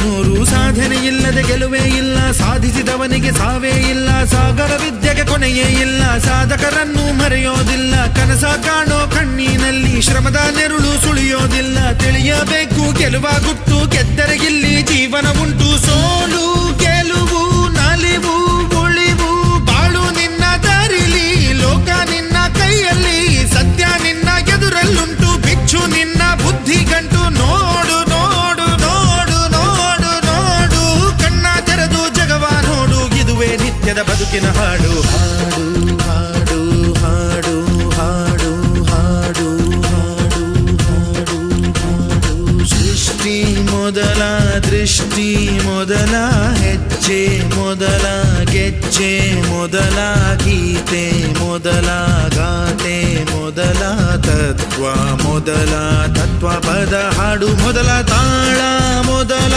ನೂರು ಸಾಧನೆ ಇಲ್ಲದೆ ಗೆಲುವೇ ಇಲ್ಲ, ಸಾಧಿಸಿದವನಿಗೆ ಸಾವೇ ಇಲ್ಲ, ಸಾಗರ ವಿದ್ಯೆಗೆ ಕೊನೆಯೇ ಇಲ್ಲ, ಸಾಧಕರನ್ನು ಮರೆಯೋದಿಲ್ಲ, ಕನಸ ಕಾಣೋ ಕಣ್ಣಿನಲ್ಲಿ ಶ್ರಮದ ನೆರುಳು ಸುಳಿಯೋದಿಲ್ಲ, ತಿಳಿಯಬೇಕು ಗೆಲುವ ಗುಟ್ಟು, ಗೆದ್ದರೆ ಇಲ್ಲಿ ಜೀವನ ಉಂಟು, ಸೋಲು ಗೆಲುವು ನಲಿವು ಉಳಿವು ಬಾಳು ನಿನ್ನ ದಾರಿಲಿ, ಲೋಕ ನಿನ್ನ ಕೈಯಲ್ಲಿ, ಸತ್ಯ ನಿನ್ನ ಎದುರಲ್ಲುಂಟು, ಬಿಚ್ಚು ನಿನ್ನ ಬುದ್ಧಿ ಗಂಟು, ನೋಡು ನೋಡು ನೋಡು ನೋಡು ನೋಡು, ಕಣ್ಣ ತೆರೆದು ಜಗವ ನೋಡು, ಇದುವೇ ನಿತ್ಯದ ಬದುಕಿನ ಹಾಡು. ಹಾಡು ಹಾಡು ಹಾಡು ಹಾಡು ಹಾಡು ಹಾಡು ಹಾಡು ಹಾಡು. ಸೃಷ್ಟಿ ಮೊದಲ ದೃಷ್ಟಿ ಮೊದಲ ಹೆಜ್ಜೆ ಮೊದಲ ಗೆಜ್ಜೆ ಮೊದಲ ಗೀತೆ ಮೊದಲ ಗಾತೆ ಮೊದಲ ತತ್ವ ಮೊದಲ ತತ್ವ ಪದ ಹಾಡು ಮೊದಲ ತಾಳ ಮೊದಲ